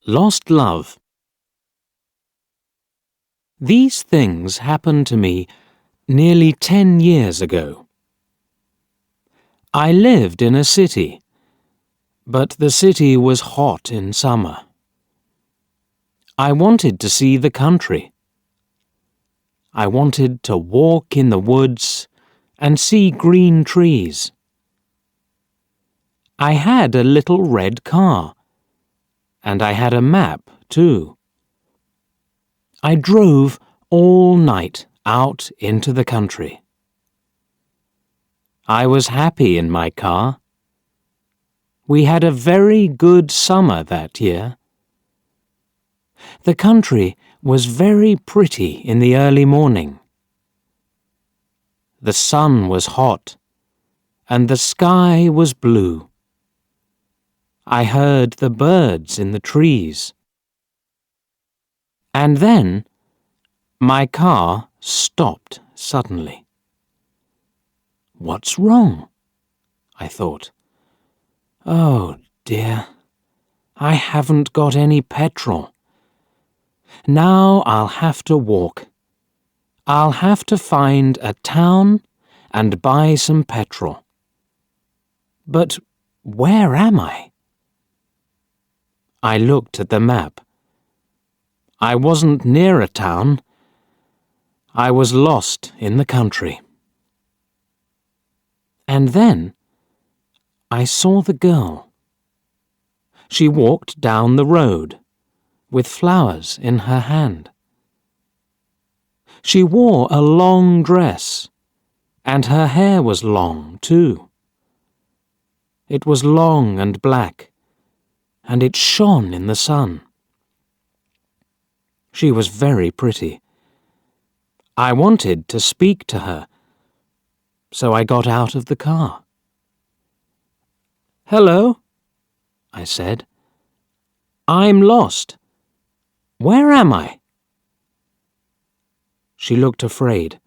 Lost Love. These things happened to me nearly 10 years ago. I lived in a city, but the city was hot in summer. I wanted to see the country. I wanted to walk in the woods and see green trees. I had a little red car, and I had a map too. I drove all night out into the country. I was happy in my car. We had a very good summer that year. The country was very pretty in the early morning. The sun was hot, and the sky was blue. I heard the birds in the trees. And then my car stopped suddenly. What's wrong? I thought. Oh dear, I haven't got any petrol. Now I'll have to walk. I'll have to find a town and buy some petrol. But where am I? I looked at the map. I wasn't near a town. I was lost in the country. And then I saw the girl. She walked down the road with flowers in her hand. She wore a long dress, and her hair was long too. It was long and black, and it shone in the sun. She was very pretty. I wanted to speak to her, so I got out of the car. "Hello," I said. "I'm lost. Where am I?" She looked afraid,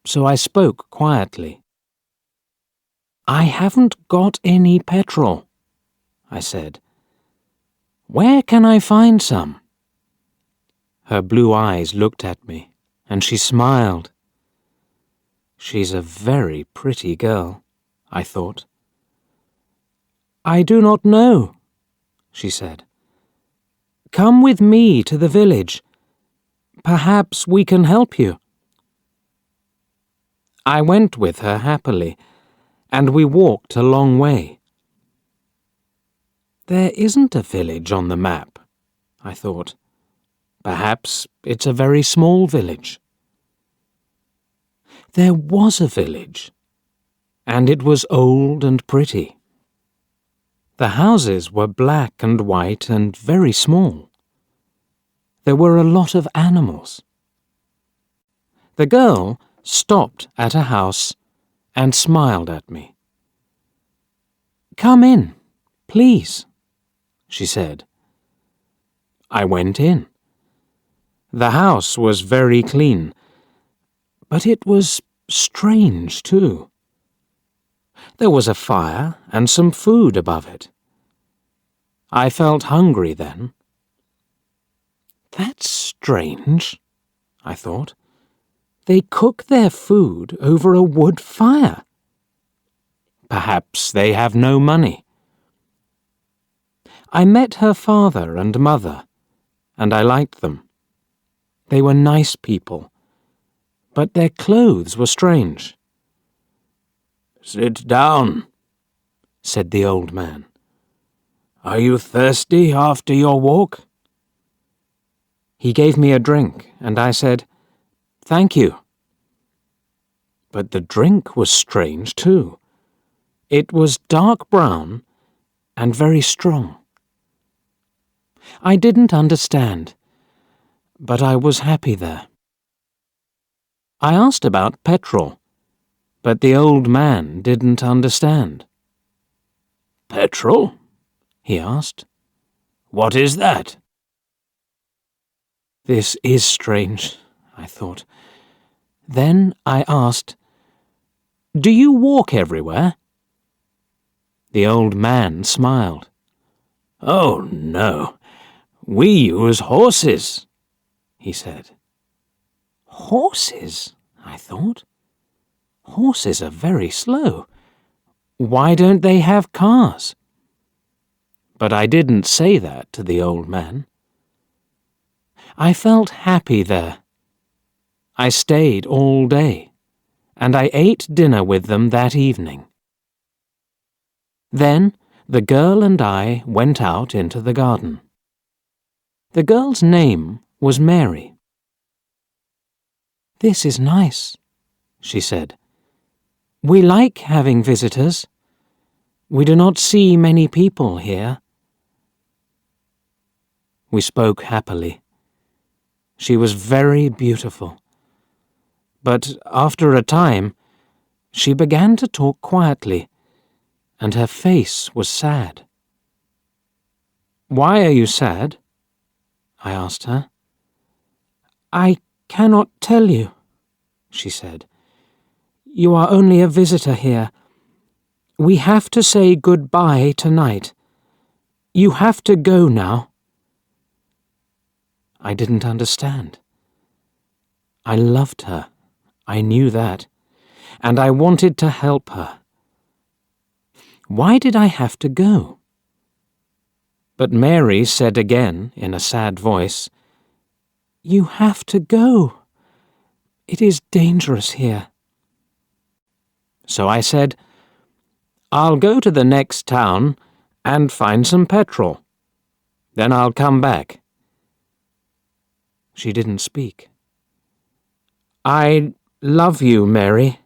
so I spoke quietly. "I haven't got any petrol," I said. "Where can I find some?" Her blue eyes looked at me, and she smiled. She's a very pretty girl, I thought. "I do not know," she said. "Come with me to the village. Perhaps we can help you." I went with her happily, and we walked a long way. There isn't a village on the map, I thought. Perhaps it's a very small village. There was a village, and it was old and pretty. The houses were black and white and very small. There were a lot of animals. The girl stopped at a house and smiled at me. "Come in, please," she said. I went in. The house was very clean, but it was strange too. There was a fire and some food above it. I felt hungry then. That's strange, I thought. They cook their food over a wood fire. Perhaps they have no money. I met her father and mother, and I liked them. They were nice people, but their clothes were strange. "Sit down," said the old man. "Are you thirsty after your walk?" He gave me a drink, and I said, "Thank you." But the drink was strange too. It was dark brown and very strong. I didn't understand, but I was happy there. I asked about petrol, but the old man didn't understand. "Petrol?" he asked. "What is that?" This is strange, I thought. Then I asked, "Do you walk everywhere?" The old man smiled. "Oh, no. We use horses, he said. Horses? I thought. Horses are very slow. Why don't they have cars? But I didn't say that to the old man. I felt happy there. I stayed all day, and I ate dinner with them that evening. Then the girl and I went out into the garden. The girl's name was Mary. "This is nice," she said. "We like having visitors. We do not see many people here." We spoke happily. She was very beautiful. But after a time, she began to talk quietly, and her face was sad. "Why are you sad?" I asked her. "I cannot tell you," she said. "You are only a visitor here. We have to say goodbye tonight. You have to go now." I didn't understand. I loved her, I knew that, and I wanted to help her. Why did I have to go? But Mary said again in a sad voice, "You have to go. It is dangerous here." So I said, "I'll go to the next town and find some petrol. Then I'll come back." She didn't speak. "I love you, Mary,"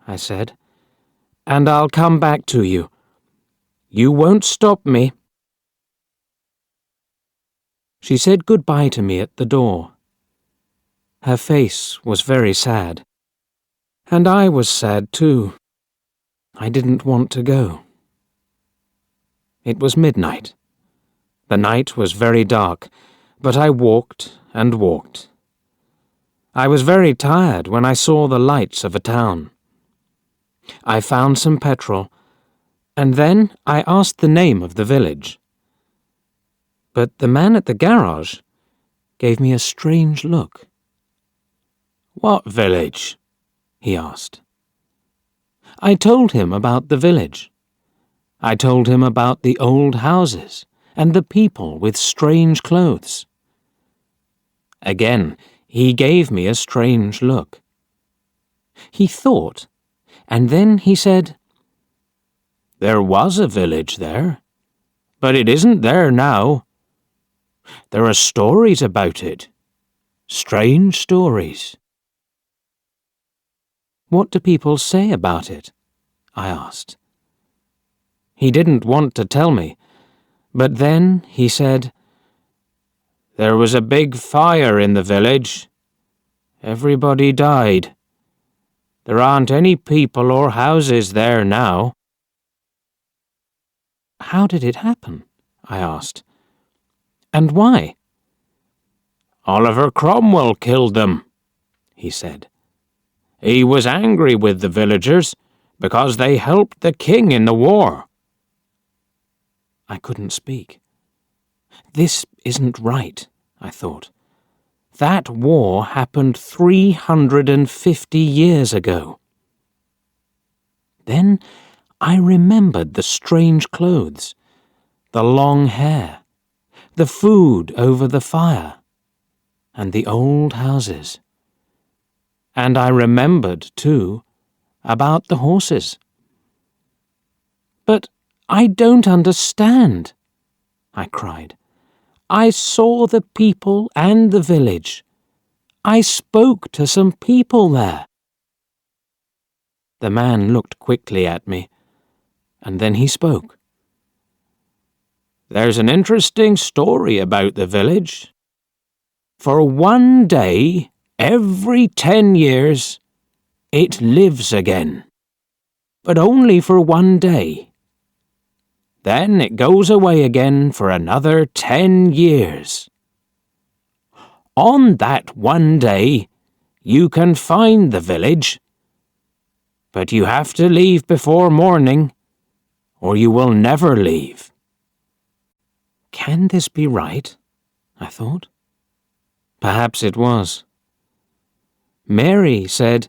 I said, "and I'll come back to you. You won't stop me." She said goodbye to me at the door. Her face was very sad, and I was sad too. I didn't want to go. It was midnight. The night was very dark, but I walked and walked. I was very tired when I saw the lights of a town. I found some petrol, and then I asked the name of the village. But the man at the garage gave me a strange look. "What village?" he asked. I told him about the village. I told him about the old houses and the people with strange clothes. Again, he gave me a strange look. He thought, and then he said, "There was a village there, but it isn't there now. There are stories about it. Strange stories." "What do people say about it?" I asked. He didn't want to tell me, but then he said, "There was a big fire in the village. Everybody died. There aren't any people or houses there now." "How did it happen?" I asked. "And why?" "Oliver Cromwell killed them," he said. "He was angry with the villagers because they helped the king in the war." I couldn't speak. This isn't right, I thought. That war happened 350 years ago. Then I remembered the strange clothes, the long hair, the food over the fire, and the old houses. And I remembered, too, about the horses. "But I don't understand," I cried. "I saw the people and the village. I spoke to some people there." The man looked quickly at me, and then he spoke. "There's an interesting story about the village. For one day, every 10 years, it lives again. But only for one day. Then it goes away again for another 10 years. On that one day, you can find the village, but you have to leave before morning, or you will never leave." "Can this be right?" I thought. Perhaps it was. Mary said,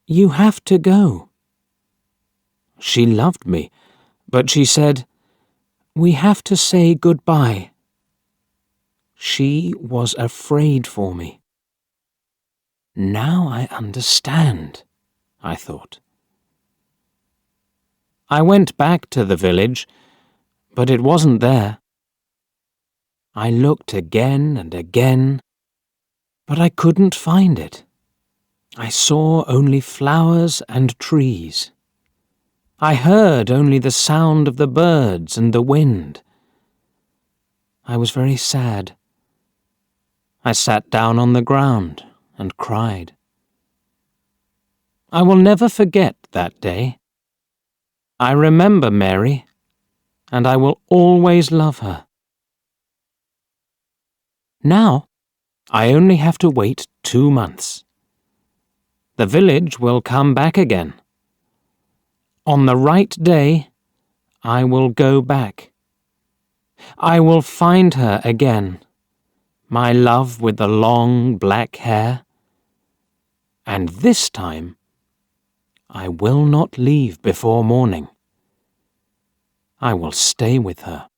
"You have to go." She loved me, but she said, "We have to say goodbye." She was afraid for me. Now I understand, I thought. I went back to the village, but it wasn't there. I looked again and again, but I couldn't find it. I saw only flowers and trees. I heard only the sound of the birds and the wind. I was very sad. I sat down on the ground and cried. I will never forget that day. I remember Mary, and I will always love her. Now, I only have to wait 2 months. The village will come back again. On the right day, I will go back. I will find her again, my love with the long black hair. And this time, I will not leave before morning. I will stay with her.